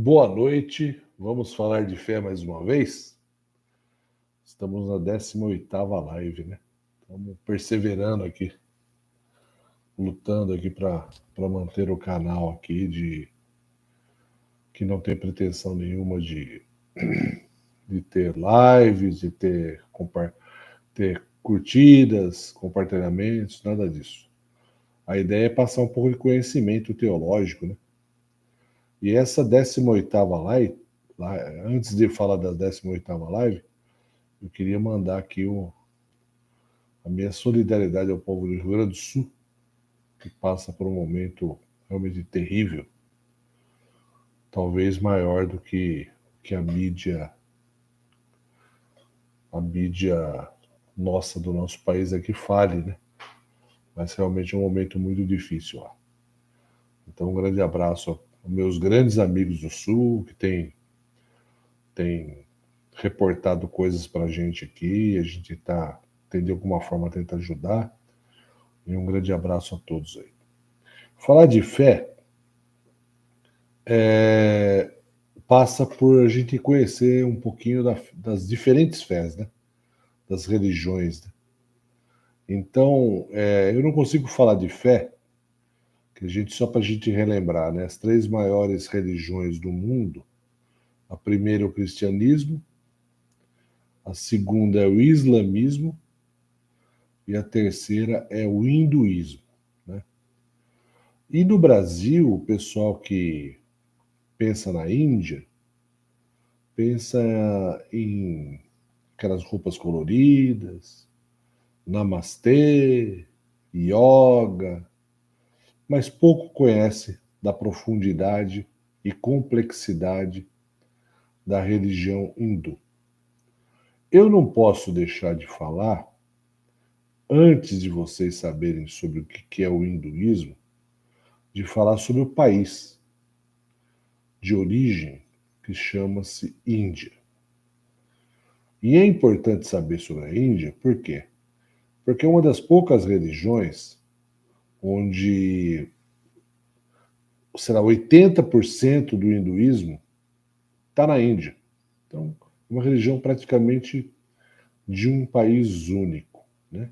Boa noite, vamos falar de fé mais uma vez? Estamos na 18ª live, né? Estamos perseverando aqui, lutando aqui para manter o canal aqui que não tem pretensão nenhuma de ter lives, de ter curtidas, compartilhamentos, nada disso. A ideia é passar um pouco de conhecimento teológico, né? E essa 18ª live, antes de falar da 18ª live, eu queria mandar aqui a minha solidariedade ao povo do Rio Grande do Sul, que passa por um momento realmente terrível, talvez maior do que a mídia nossa do nosso país aqui fale, né? Mas realmente é um momento muito difícil lá. Então, um grande abraço aos meus grandes amigos do Sul, que têm reportado coisas para a gente aqui, a gente está, de alguma forma, tenta ajudar. E um grande abraço a todos aí. Falar de fé passa por a gente conhecer um pouquinho das diferentes fés, né? Das religiões. Né? Então, eu não consigo falar de fé, só para a gente relembrar, né? As três maiores religiões do mundo: a primeira é o cristianismo, a segunda é o islamismo e a terceira é o hinduísmo. Né? E no Brasil, o pessoal que pensa na Índia pensa em aquelas roupas coloridas, namastê, yoga, mas pouco conhece da profundidade e complexidade da religião hindu. Eu não posso deixar de falar, antes de vocês saberem sobre o que é o hinduísmo, de falar sobre o país de origem, que chama-se Índia. E é importante saber sobre a Índia, por quê? Porque é uma das poucas religiões onde, será 80% do hinduísmo está na Índia. Então, é uma religião praticamente de um país único. Né?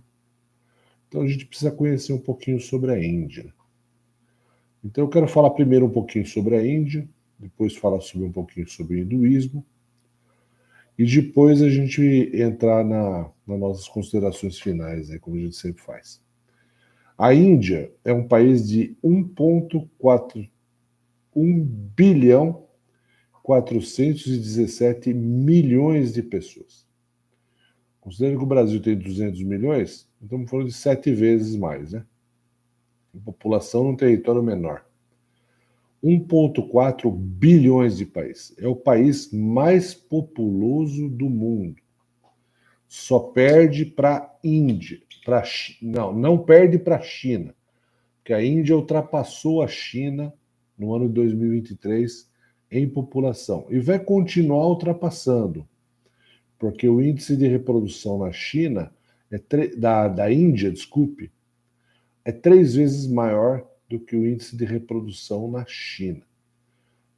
Então, a gente precisa conhecer um pouquinho sobre a Índia. Então, eu quero falar primeiro um pouquinho sobre a Índia, depois falar sobre um pouquinho sobre o hinduísmo, e depois a gente entrar nas nossas considerações finais, como a gente sempre faz. A Índia é um país de 1 bilhão 417 milhões de pessoas. Considerando que o Brasil tem 200 milhões, estamos falando de 7 vezes mais, né? Em população num território menor. 1,4 bilhões de país. É o país mais populoso do mundo. Só perde para a Índia. Não perde para a China. Porque a Índia ultrapassou a China no ano de 2023 em população. E vai continuar ultrapassando. Porque o índice de reprodução na China, da Índia, desculpe, é 3 vezes maior do que o índice de reprodução na China.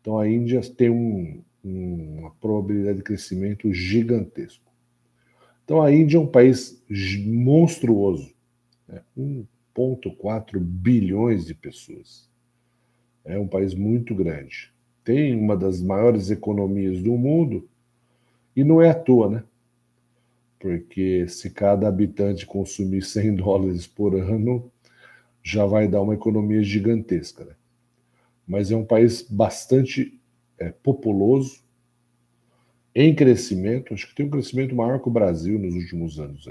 Então a Índia tem uma probabilidade de crescimento gigantesco. Então a Índia é um país monstruoso, né? 1,4 bilhões de pessoas. É um país muito grande. Tem uma das maiores economias do mundo e não é à toa, né? Porque se cada habitante consumir 100 dólares por ano, já vai dar uma economia gigantesca. Né? Mas é um país bastante populoso, em crescimento, acho que tem um crescimento maior que o Brasil nos últimos anos.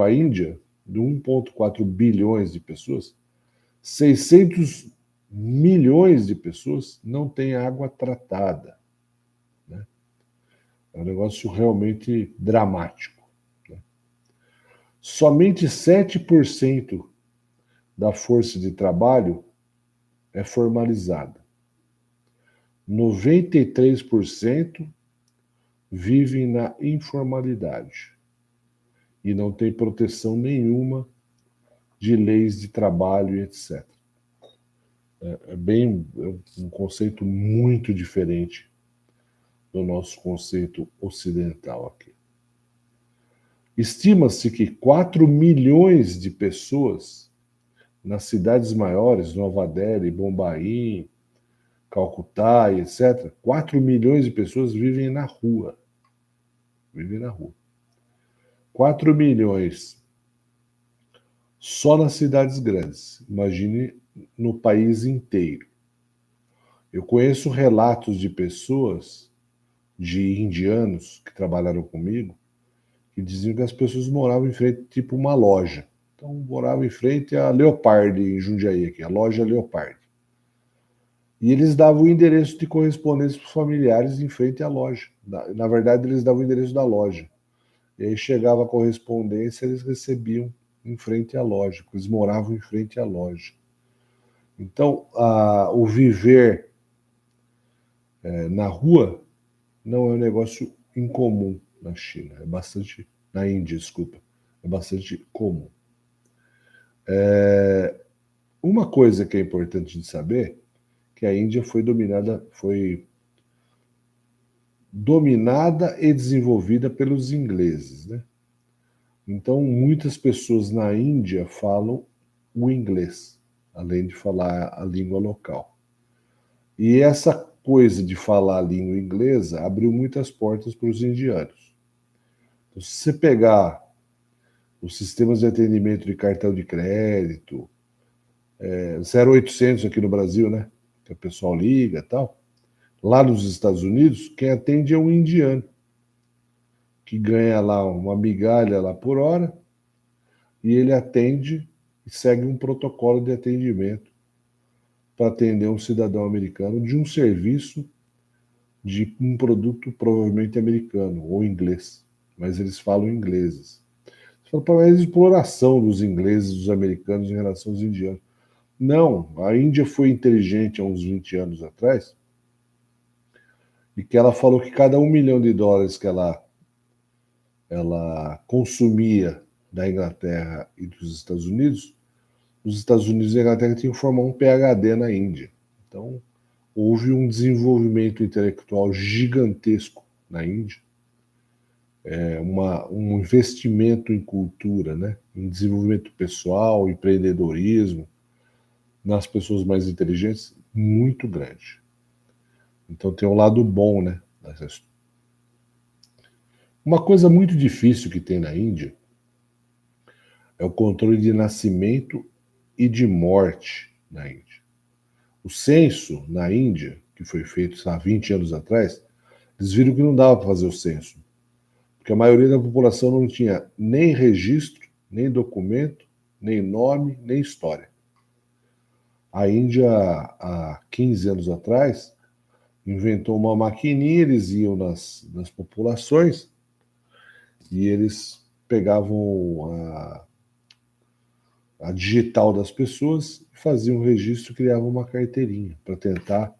A Índia, de 1,4 bilhões de pessoas, 600 milhões de pessoas não têm água tratada. Né? É um negócio realmente dramático. Né? Somente 7% da força de trabalho é formalizada. 93% vivem na informalidade e não tem proteção nenhuma de leis de trabalho e etc. É um conceito muito diferente do nosso conceito ocidental aqui. Estima-se que 4 milhões de pessoas nas cidades maiores, Nova Delhi, Bombaim, Calcutá, etc., 4 milhões de pessoas vivem na rua. Vivem na rua. 4 milhões só nas cidades grandes. Imagine no país inteiro. Eu conheço relatos de pessoas, de indianos que trabalharam comigo, que diziam que as pessoas moravam em frente, tipo uma loja. Então, moravam em frente à Leopard, em Jundiaí, aqui, a loja Leopard. E eles davam o endereço de correspondência para os familiares em frente à loja. Na verdade, eles davam o endereço da loja. E aí chegava a correspondência, eles recebiam em frente à loja, porque eles moravam em frente à loja. Então, o viver na rua não é um negócio incomum na China, é bastante, na Índia, desculpa, é bastante comum. Uma coisa que é importante de saber, que a Índia foi dominada e desenvolvida pelos ingleses, né? Então, muitas pessoas na Índia falam o inglês, além de falar a língua local. E essa coisa de falar a língua inglesa abriu muitas portas para os indianos. Então, se você pegar os sistemas de atendimento de cartão de crédito, 0800 aqui no Brasil, né? Que o pessoal liga e tal. Lá nos Estados Unidos, quem atende é um indiano, que ganha lá uma migalha lá por hora, e ele atende e segue um protocolo de atendimento para atender um cidadão americano de um serviço de um produto provavelmente americano ou inglês, mas eles falam ingleses. Você fala, para a exploração dos ingleses, dos americanos em relação aos indianos. Não, a Índia foi inteligente há uns 20 anos atrás e que ela falou que cada $1 milhão que ela consumia da Inglaterra e dos Estados Unidos, os Estados Unidos e a Inglaterra tinham que formar um PhD na Índia. Então, houve um desenvolvimento intelectual gigantesco na Índia, um investimento em cultura, né? Em desenvolvimento pessoal, empreendedorismo, nas pessoas mais inteligentes, muito grande. Então tem um lado bom, né? Uma coisa muito difícil que tem na Índia é o controle de nascimento e de morte na Índia. O censo na Índia, que foi feito há 20 anos atrás, eles viram que não dava para fazer o censo, porque a maioria da população não tinha nem registro, nem documento, nem nome, nem história. A Índia, há 15 anos atrás, inventou uma maquininha, eles iam nas populações e eles pegavam a digital das pessoas, faziam um registro, criavam uma carteirinha para tentar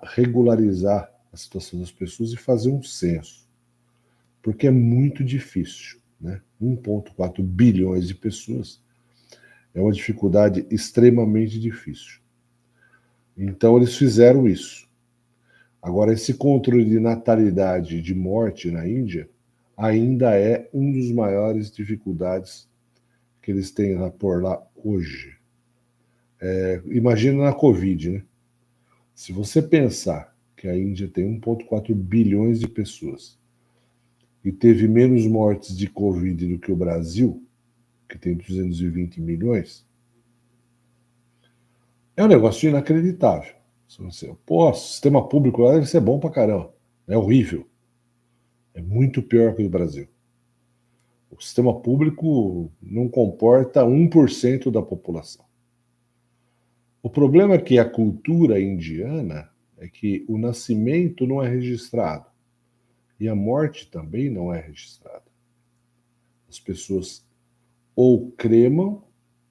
regularizar a situação das pessoas e fazer um censo. Porque é muito difícil, né? 1,4 bilhões de pessoas é uma dificuldade extremamente difícil. Então eles fizeram isso. Agora, esse controle de natalidade e de morte na Índia ainda é um dos maiores dificuldades que eles têm lá por lá hoje. Imagina na Covid, né? Se você pensar que a Índia tem 1,4 bilhões de pessoas e teve menos mortes de Covid do que o Brasil, que tem 220 milhões, é um negócio inacreditável. Pô, o sistema público lá deve ser bom pra caramba. É horrível. É muito pior que o do Brasil. O sistema público não comporta 1% da população. O problema é que a cultura indiana é que o nascimento não é registrado e a morte também não é registrada. As pessoas ou cremam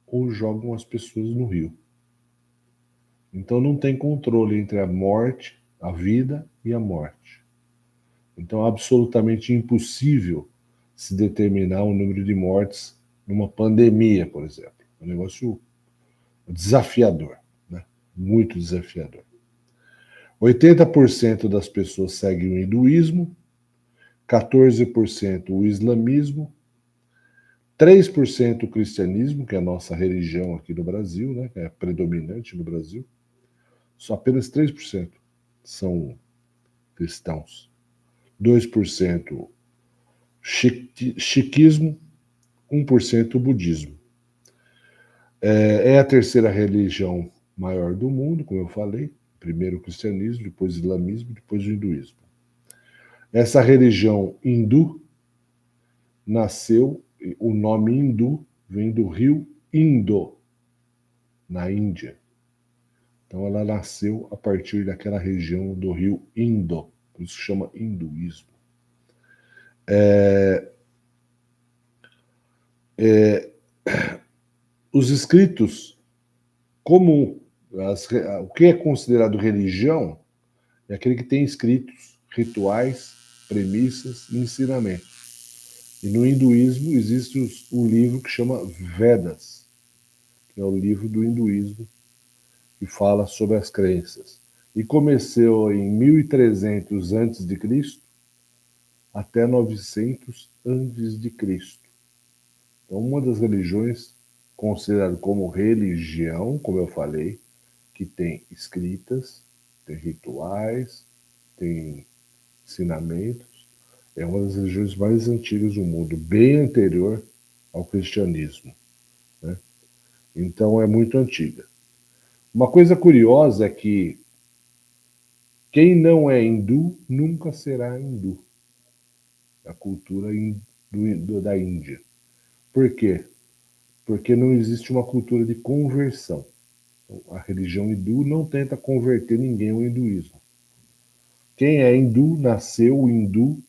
ou jogam as pessoas no rio. Então não tem controle entre a morte, a vida e a morte. Então é absolutamente impossível se determinar o número de mortes numa pandemia, por exemplo. É um negócio desafiador. muito desafiador. 80% das pessoas seguem o hinduísmo, 14% o islamismo, 3% o cristianismo, que é a nossa religião aqui no Brasil, né, que é predominante no Brasil. Só apenas 3% são cristãos. 2% sikhismo, 1% budismo. É a terceira religião maior do mundo, como eu falei. Primeiro o cristianismo, depois o islamismo, depois o hinduísmo. Essa religião hindu nasceu, o nome hindu vem do rio Indo, na Índia. Então ela nasceu a partir daquela região do rio Indo, por isso chama hinduísmo. Os escritos comum, o que é considerado religião é aquele que tem escritos, rituais, premissas e ensinamentos. E no hinduísmo existe um livro que chama Vedas, que é o livro do hinduísmo que fala sobre as crenças. E começou em 1300 a.C. até 900 a.C. Então, uma das religiões considerada como religião, como eu falei, que tem escritas, tem rituais, tem ensinamentos, é uma das religiões mais antigas do mundo, bem anterior ao cristianismo, né? Então é muito antiga. Uma coisa curiosa é que quem não é hindu nunca será hindu. A cultura da Índia. Por quê? Porque não existe uma cultura de conversão. A religião hindu não tenta converter ninguém ao hinduísmo. Quem é hindu, nasceu hindu,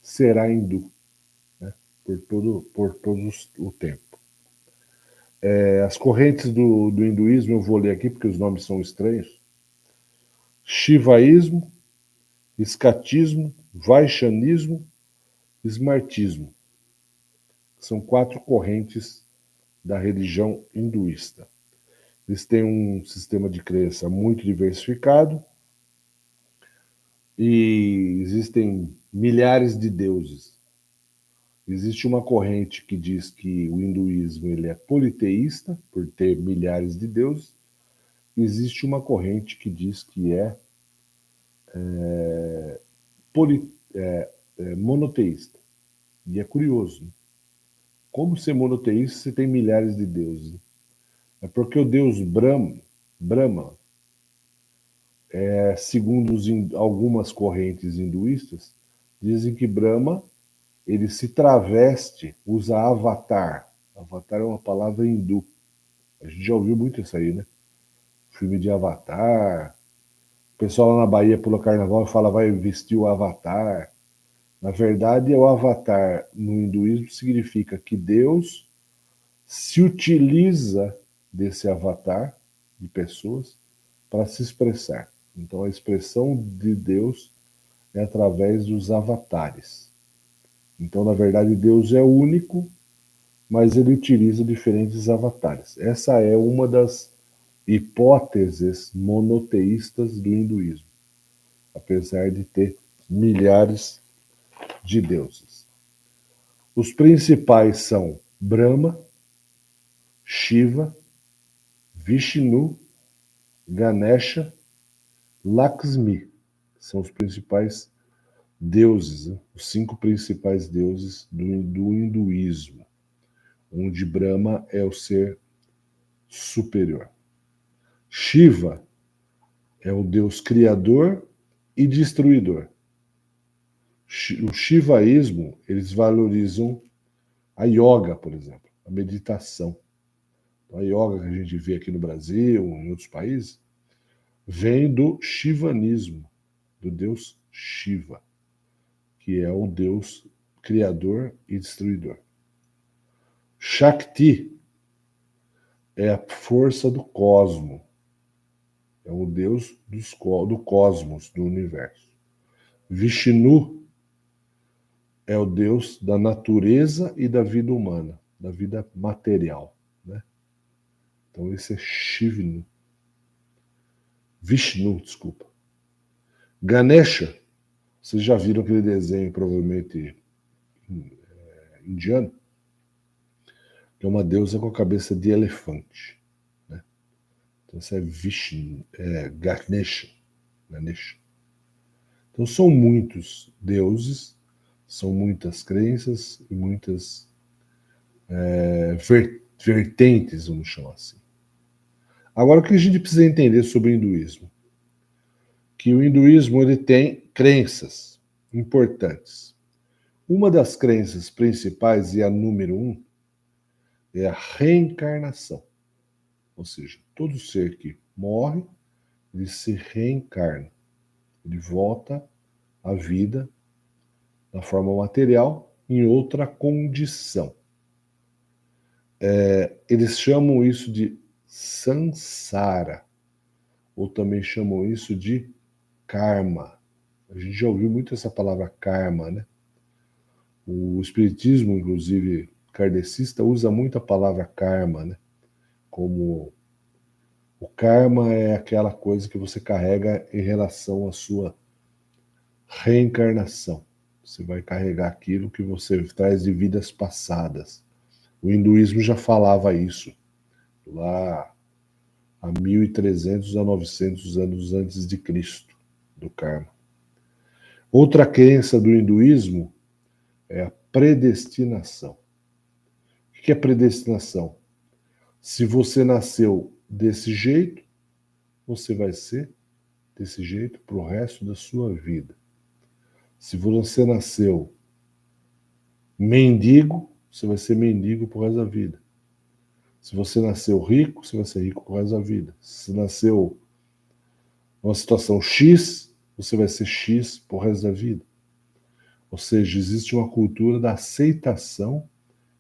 será hindu, né? por todo o tempo. As correntes do hinduísmo, eu vou ler aqui porque os nomes são estranhos. Shivaísmo, escatismo, vaishnavismo, smartismo. São 4 correntes da religião hinduísta. Eles têm um sistema de crença muito diversificado e existem milhares de deuses. Existe uma corrente que diz que o hinduísmo ele é politeísta, por ter milhares de deuses. Existe uma corrente que diz que é monoteísta. E é curioso, né? Como ser monoteísta se tem milhares de deuses? É porque o deus Brahma, segundo algumas correntes hinduístas, dizem que Brahma ele se traveste, usa avatar. Avatar é uma palavra hindu. A gente já ouviu muito isso aí, né? Filme de Avatar. O pessoal lá na Bahia pula carnaval e fala vai vestir o avatar. Na verdade, o avatar no hinduísmo significa que Deus se utiliza desse avatar de pessoas para se expressar. Então, a expressão de Deus é através dos avatares. Então, na verdade, Deus é único, mas ele utiliza diferentes avatares. Essa é uma das hipóteses monoteístas do hinduísmo, apesar de ter milhares de deuses. Os principais são Brahma, Shiva, Vishnu, Ganesha, Lakshmi. São os principais deuses, né? Os 5 principais deuses do hinduísmo, onde Brahma é o ser superior. Shiva é o deus criador e destruidor. O shivaísmo, eles valorizam a yoga, por exemplo, a meditação. A yoga que a gente vê aqui no Brasil, em outros países, vem do shivanismo, do deus Shiva, que é o deus criador e destruidor. Shakti é a força do cosmo, é o deus do cosmos, do universo. Vishnu é o deus da natureza e da vida humana, da vida material, né? Então esse é Shivnu. Vishnu, desculpa. Ganesha, vocês já viram aquele desenho, provavelmente indiano, que é uma deusa com a cabeça de elefante. Né? Então, essa é Vishnu, Ganesha. Ganesha. Então, são muitos deuses, são muitas crenças e muitas vertentes, vamos chamar assim. Agora, o que a gente precisa entender sobre o hinduísmo? Que o hinduísmo ele tem crenças importantes. Uma das crenças principais, e a número 1, é a reencarnação. Ou seja, todo ser que morre, ele se reencarna. Ele volta à vida na forma material em outra condição. Eles chamam isso de samsara, ou também chamam isso de karma. A gente já ouviu muito essa palavra karma, né? O espiritismo, inclusive kardecista, usa muito a palavra karma, né? Como o karma é aquela coisa que você carrega em relação à sua reencarnação. Você vai carregar aquilo que você traz de vidas passadas. O hinduísmo já falava isso lá há 1300 a 900 anos antes de Cristo, do karma. Outra crença do hinduísmo é a predestinação. O que é predestinação? Se você nasceu desse jeito, você vai ser desse jeito para o resto da sua vida. Se você nasceu mendigo, você vai ser mendigo para o resto da vida. Se você nasceu rico, você vai ser rico para o resto da vida. Se você nasceu numa situação X, você vai ser X para o resto da vida. Ou seja, existe uma cultura da aceitação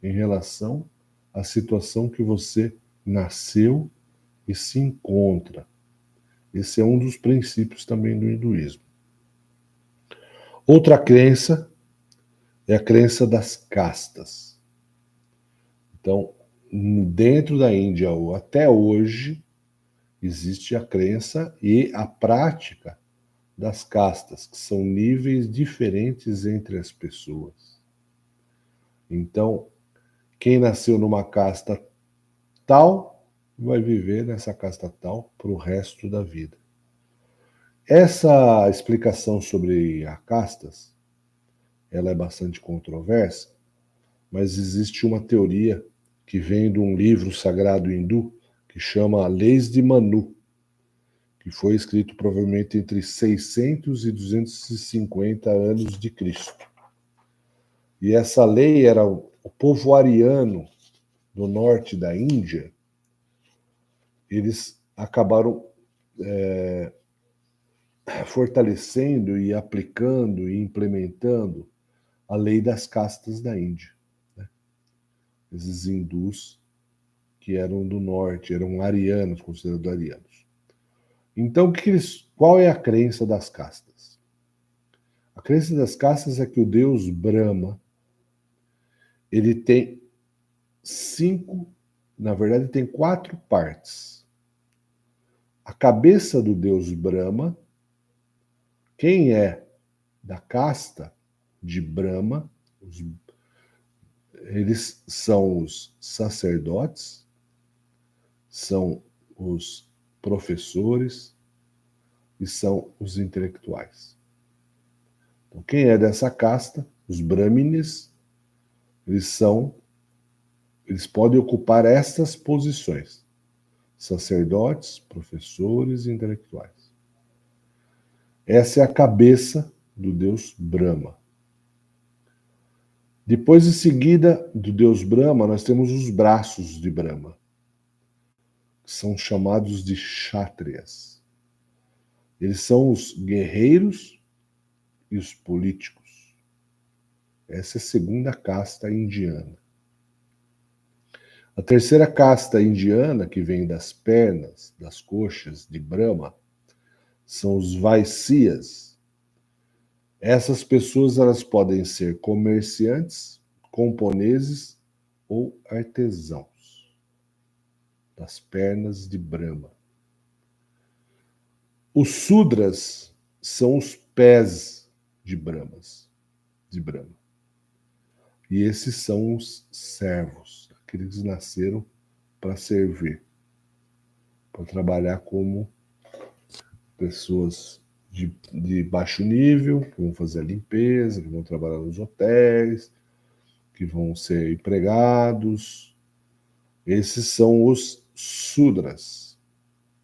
em relação à situação que você nasceu e se encontra. Esse é um dos princípios também do hinduísmo. Outra crença é a crença das castas. Então, dentro da Índia, até hoje, existe a crença e a prática das castas, que são níveis diferentes entre as pessoas. Então, quem nasceu numa casta tal, vai viver nessa casta tal para o resto da vida. Essa explicação sobre as castas, ela é bastante controversa, mas existe uma teoria que vem de um livro sagrado hindu que chama Leis de Manu, que foi escrito provavelmente entre 600 e 250 anos de Cristo. E essa lei era o povo ariano do norte da Índia, eles acabaram fortalecendo e aplicando e implementando a lei das castas da Índia. Né? Esses hindus que eram do norte, eram arianos, considerados arianos. Então, qual é a crença das castas? A crença das castas é que o deus Brahma, ele tem na verdade, tem 4 partes. A cabeça do deus Brahma, quem é da casta de Brahma, eles são os sacerdotes, são os professores e são os intelectuais. Então, quem é dessa casta, os brahmines, eles podem ocupar estas posições: sacerdotes, professores e intelectuais. Essa é a cabeça do deus Brahma. Depois, em seguida do deus Brahma, nós temos os braços de Brahma, que são chamados de kshatriyas. Eles são os guerreiros e os políticos. Essa é a segunda casta indiana. A terceira casta indiana, que vem das pernas, das coxas de Brahma, são os Vaisyas. Essas pessoas elas podem ser comerciantes, camponeses ou artesãos das pernas de Brahma. Os Sudras são os pés de Brahma. E esses são os servos, aqueles que nasceram para servir, para trabalhar como pessoas de baixo nível, que vão fazer a limpeza, que vão trabalhar nos hotéis, que vão ser empregados. Esses são os Sudras,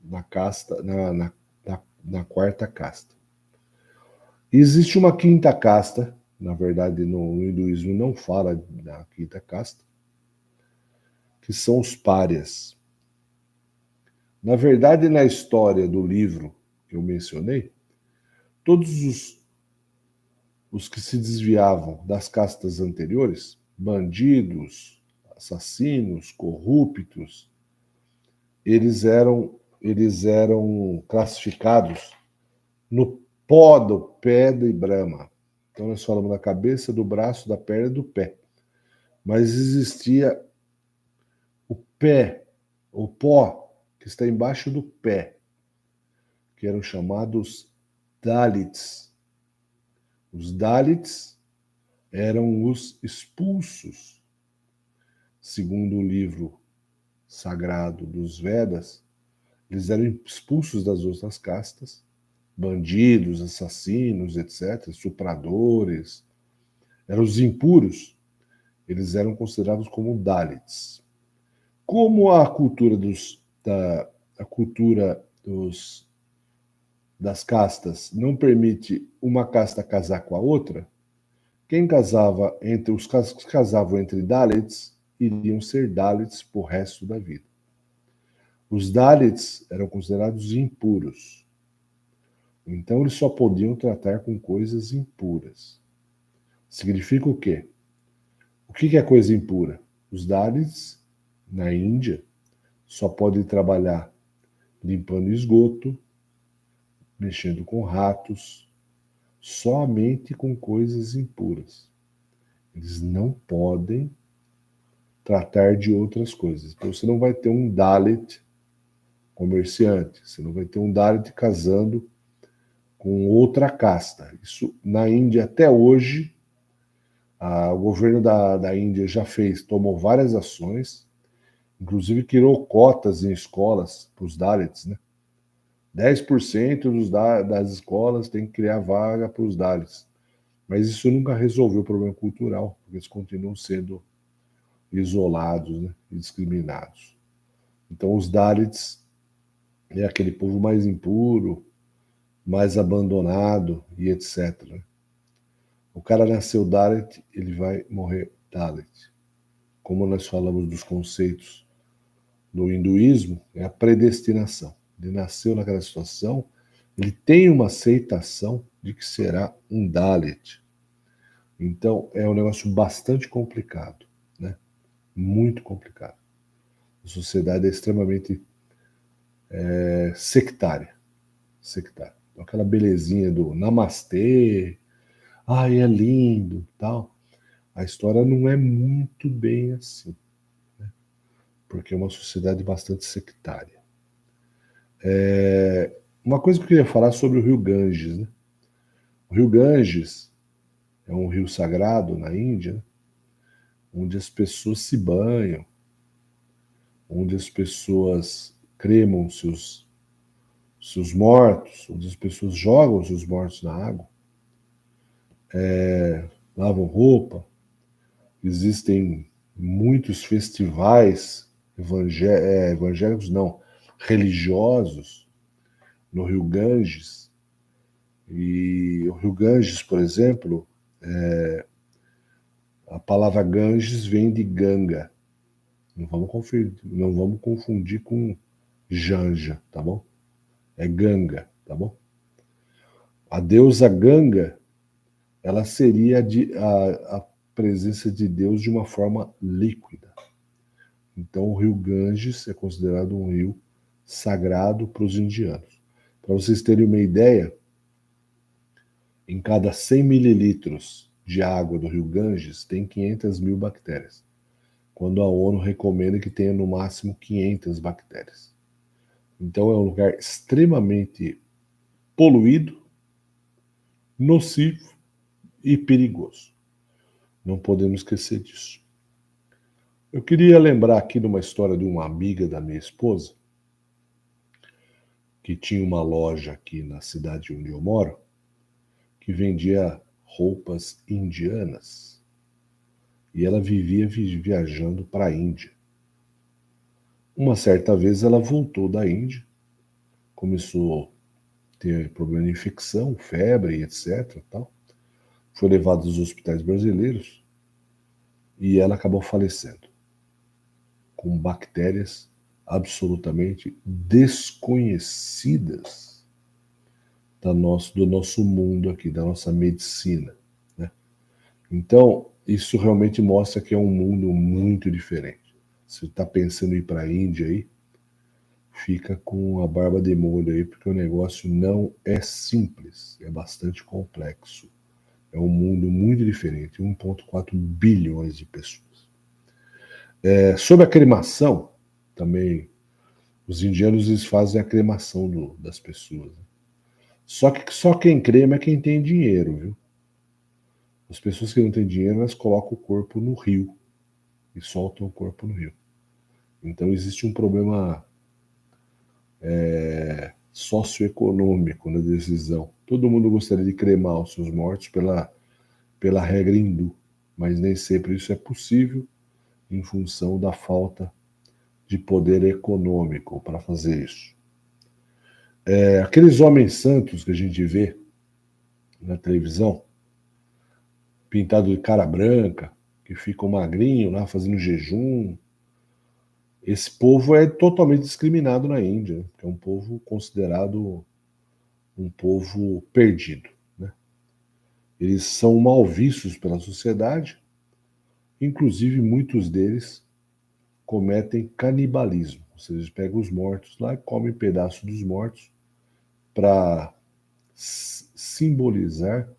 na casta, na quarta casta. Existe uma quinta casta, na verdade no hinduísmo não fala da quinta casta, que são os párias. Na verdade, na história do livro que eu mencionei, todos os que se desviavam das castas anteriores, bandidos, assassinos, corruptos, eles eram classificados no pó do pé de Brahma. Então nós falamos da cabeça, do braço, da perna e do pé. Mas existia o pé, o pó que está embaixo do pé, que eram chamados Dalits. Os Dalits eram os expulsos, segundo o livro sagrado dos Vedas, eles eram expulsos das outras castas, bandidos, assassinos, etc., supradores, eram os impuros, eles eram considerados como Dalits. Como a cultura das castas não permite uma casta casar com a outra, quem casava entre os que casavam entre Dalits iriam ser Dalits por resto da vida. Os Dalits eram considerados impuros. Então eles só podiam tratar com coisas impuras. Significa o quê? O que é coisa impura? Os Dalits, na Índia, só podem trabalhar limpando esgoto, mexendo com ratos, somente com coisas impuras. Eles não podem tratar de outras coisas. Então você não vai ter um Dalit comerciante, você não vai ter um Dalit casando com outra casta. Isso na Índia até hoje, o governo da Índia já tomou várias ações, inclusive criou cotas em escolas para os Dalits, né? 10% das escolas tem que criar vaga para os Dalits. Mas isso nunca resolveu o problema cultural, porque eles continuam sendo isolados, né, e discriminados. Então os Dalits é aquele povo mais impuro, mais abandonado e etc. Né? O cara nasceu Dalit, ele vai morrer Dalit. Como nós falamos dos conceitos do hinduísmo, é a predestinação. Ele nasceu naquela situação, ele tem uma aceitação de que será um Dalit. Então, é um negócio bastante complicado, né? Muito complicado. A sociedade é extremamente sectária. Então, aquela belezinha do namastê, ai, é lindo, tal. A história não é muito bem assim, né? Porque é uma sociedade bastante sectária. Uma coisa que eu queria falar sobre o rio Ganges, né? O rio Ganges é um rio sagrado na Índia, né? Onde as pessoas se banham, onde as pessoas cremam seus mortos, onde as pessoas jogam seus mortos na água, lavam roupa. Existem muitos festivais evangélicos, não, religiosos no rio Ganges. E o rio Ganges, por exemplo, a palavra Ganges vem de Ganga. Não vamos confundir com Janja, tá bom? É Ganga, tá bom? A deusa Ganga, ela seria a presença de Deus de uma forma líquida. Então o rio Ganges é considerado um rio sagrado para os indianos. Para vocês terem uma ideia, em cada 100 mililitros de água do rio Ganges tem 500 mil bactérias, quando a ONU recomenda que tenha no máximo 500 bactérias. Então é um lugar extremamente poluído, nocivo e perigoso. Não podemos esquecer disso. Eu queria lembrar aqui de uma história de uma amiga da minha esposa, que tinha uma loja aqui na cidade onde eu moro, que vendia roupas indianas. E ela vivia viajando para a Índia. Uma certa vez ela voltou da Índia, começou a ter problema de infecção, febre, etc. Tal. Foi levada aos hospitais brasileiros e ela acabou falecendo com bactérias absolutamente desconhecidas do nosso mundo aqui, da nossa medicina, né? Então, isso realmente mostra que é um mundo muito diferente. Se você está pensando em ir para a Índia aí, fica com a barba de molho aí, porque o negócio não é simples, é bastante complexo. É um mundo muito diferente, 1,4 bilhões de pessoas. Sobre a cremação, também, os indianos eles fazem a cremação das pessoas. Né? Só que só quem crema é quem tem dinheiro, viu? As pessoas que não têm dinheiro, elas colocam o corpo no rio e soltam o corpo no rio. Então existe um problema socioeconômico na decisão. Todo mundo gostaria de cremar os seus mortos pela regra hindu, mas nem sempre isso é possível em função da falta de poder econômico para fazer isso. Aqueles homens santos que a gente vê na televisão, pintado de cara branca, que ficam magrinho lá fazendo jejum, esse povo é totalmente discriminado na Índia, que é um povo considerado um povo perdido. Né? Eles são mal vistos pela sociedade, inclusive muitos deles cometem canibalismo, ou seja, eles pegam os mortos lá e comem pedaços dos mortos para simbolizar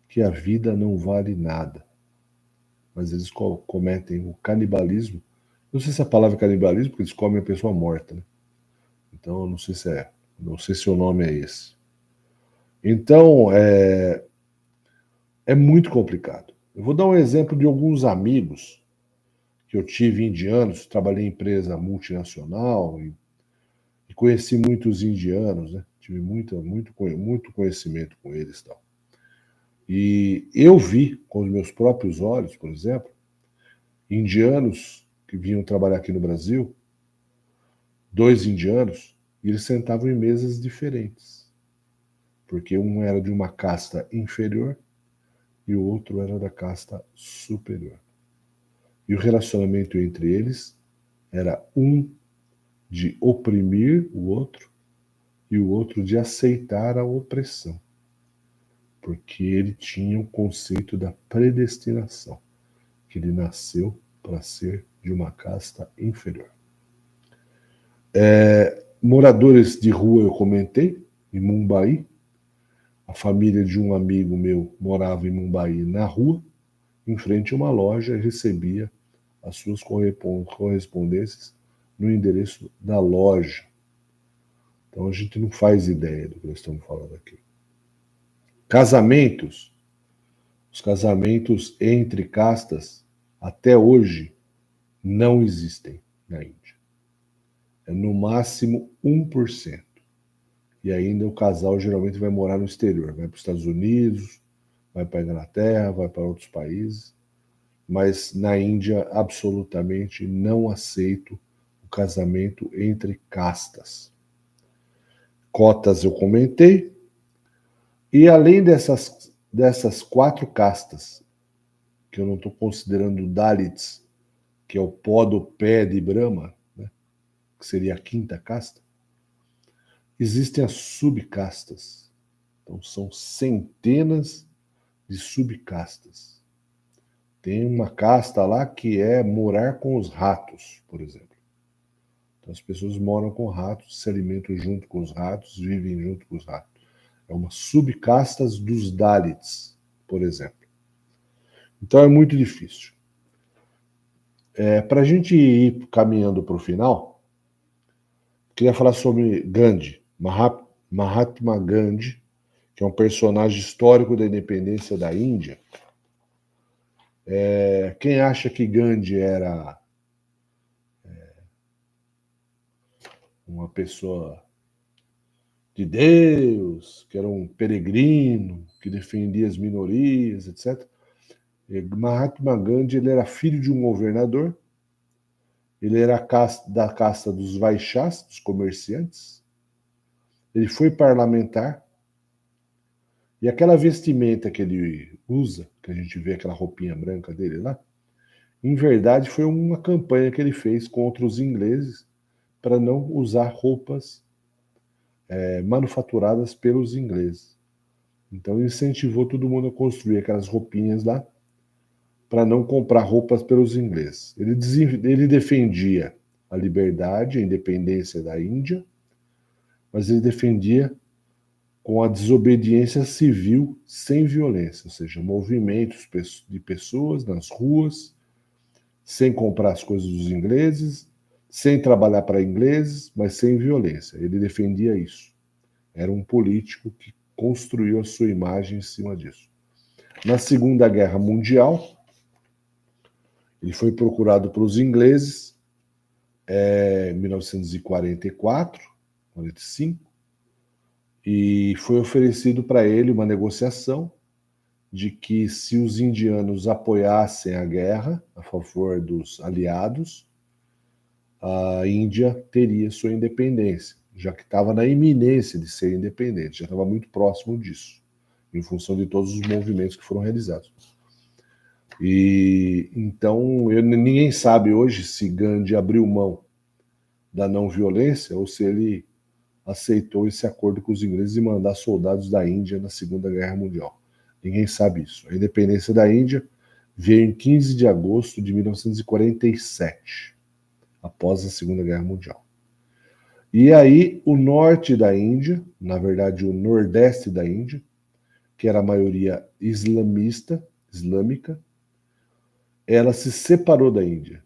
que a vida não vale nada. Mas eles cometem o canibalismo. Não sei se a palavra é canibalismo, porque eles comem a pessoa morta, né? Então, não sei se o nome é esse. Então, é muito complicado. Eu vou dar um exemplo de alguns amigos que eu tive indianos, trabalhei em empresa multinacional e conheci muitos indianos, né? Tive muito conhecimento com eles e tal. E eu vi com os meus próprios olhos, por exemplo, indianos que vinham trabalhar aqui no Brasil, 2 indianos, e eles sentavam em mesas diferentes. Porque um era de uma casta inferior e o outro era da casta superior. E o relacionamento entre eles era um de oprimir o outro e o outro de aceitar a opressão. Porque ele tinha o conceito da predestinação, que ele nasceu para ser de uma casta inferior. Moradores de rua eu comentei, em Mumbai. A família de um amigo meu morava em Mumbai na rua, em frente a uma loja, e recebia as suas correspondências no endereço da loja. Então a gente não faz ideia do que nós estamos falando aqui. Casamentos. Os casamentos entre castas, até hoje, não existem na Índia. É no máximo 1%. E ainda o casal geralmente vai morar no exterior, vai para os Estados Unidos, vai para a Inglaterra, vai para outros países, mas na Índia absolutamente não aceito o casamento entre castas. Cotas eu comentei, e além dessas 4 castas, que eu não estou considerando Dalits, que é o pó do pé de Brahma, né, que seria a 5ª casta, existem as subcastas. Então, são centenas de subcastas. Tem uma casta lá que é morar com os ratos, por exemplo. Então, as pessoas moram com ratos, se alimentam junto com os ratos, vivem junto com os ratos. É uma subcasta dos Dalits, por exemplo. Então, é muito difícil. Para a gente ir caminhando para o final, queria falar sobre Gandhi, Mahatma Gandhi, que é um personagem histórico da independência da Índia. Quem acha que Gandhi era uma pessoa de Deus, que era um peregrino, que defendia as minorias, etc. Mahatma Gandhi, ele era filho de um governador, ele era da casta dos Vaixás, dos comerciantes, ele foi parlamentar, e aquela vestimenta que ele usa, que a gente vê aquela roupinha branca dele lá, em verdade foi uma campanha que ele fez contra os ingleses para não usar roupas manufaturadas pelos ingleses. Então incentivou todo mundo a construir aquelas roupinhas lá para não comprar roupas pelos ingleses. Ele defendia a liberdade, a independência da Índia, mas ele defendia com a desobediência civil sem violência, ou seja, movimentos de pessoas nas ruas, sem comprar as coisas dos ingleses, sem trabalhar para ingleses, mas sem violência. Ele defendia isso. Era um político que construiu a sua imagem em cima disso. Na Segunda Guerra Mundial, ele foi procurado pelos ingleses em 1944, 45, e foi oferecido para ele uma negociação de que se os indianos apoiassem a guerra a favor dos aliados, a Índia teria sua independência, já que estava na iminência de ser independente, já estava muito próximo disso, em função de todos os movimentos que foram realizados. E então ninguém sabe hoje se Gandhi abriu mão da não violência ou se ele aceitou esse acordo com os ingleses de mandar soldados da Índia na Segunda Guerra Mundial. Ninguém sabe isso. A independência da Índia veio em 15 de agosto de 1947, após a Segunda Guerra Mundial. E aí o norte da Índia, na verdade o nordeste da Índia, que era a maioria islâmica, ela se separou da Índia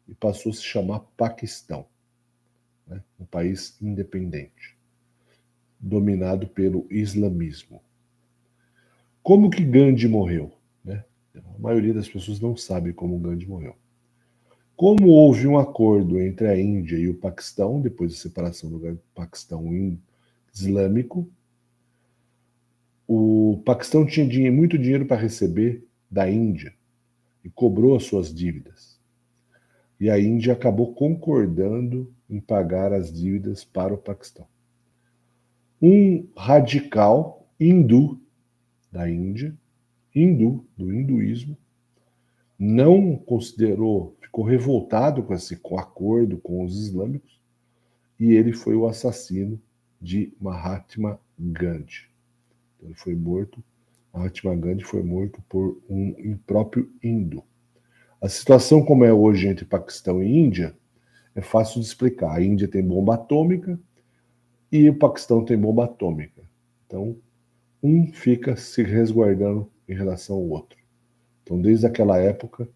e passou a se chamar Paquistão, né? Um país independente, dominado pelo islamismo. Como que Gandhi morreu? Né? A maioria das pessoas não sabe como Gandhi morreu. Como houve um acordo entre a Índia e o Paquistão, depois da separação do Paquistão islâmico, o Paquistão tinha muito dinheiro para receber da Índia e cobrou as suas dívidas. E a Índia acabou concordando em pagar as dívidas para o Paquistão. Um radical hindu da Índia, do hinduísmo, não considerou, ficou revoltado com esse acordo com os islâmicos, e ele foi o assassino de Mahatma Gandhi. Então, ele foi morto, Mahatma Gandhi foi morto por um impróprio hindu. A situação como é hoje entre Paquistão e Índia é fácil de explicar. A Índia tem bomba atômica e o Paquistão tem bomba atômica. Então, um fica se resguardando em relação ao outro. Então, desde aquela época,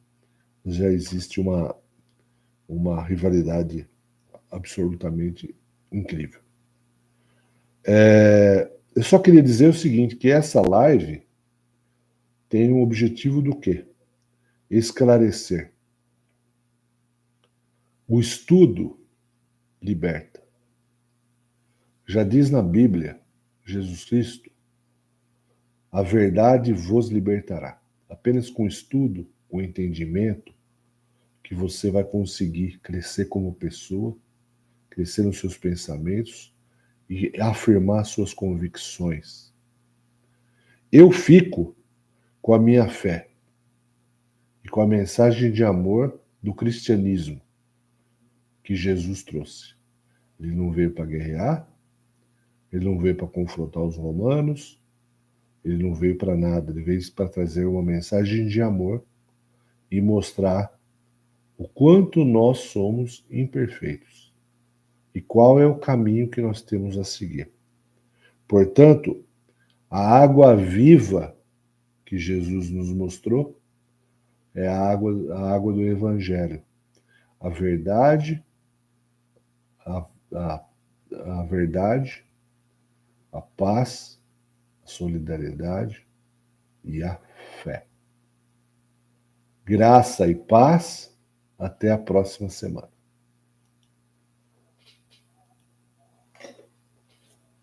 já existe uma rivalidade absolutamente incrível. Eu só queria dizer o seguinte, que essa live tem um objetivo do quê? Esclarecer. O estudo liberta. Já diz na Bíblia, Jesus Cristo, a verdade vos libertará. Apenas com estudo, com entendimento, que você vai conseguir crescer como pessoa, crescer nos seus pensamentos e afirmar suas convicções. Eu fico com a minha fé e com a mensagem de amor do cristianismo que Jesus trouxe. Ele não veio para guerrear, ele não veio para confrontar os romanos, ele não veio para nada, ele veio para trazer uma mensagem de amor e mostrar o quanto nós somos imperfeitos e qual é o caminho que nós temos a seguir. Portanto, a água viva que Jesus nos mostrou é a água do Evangelho. A verdade, a verdade, a paz, a solidariedade e a fé. Graça e paz. Até a próxima semana.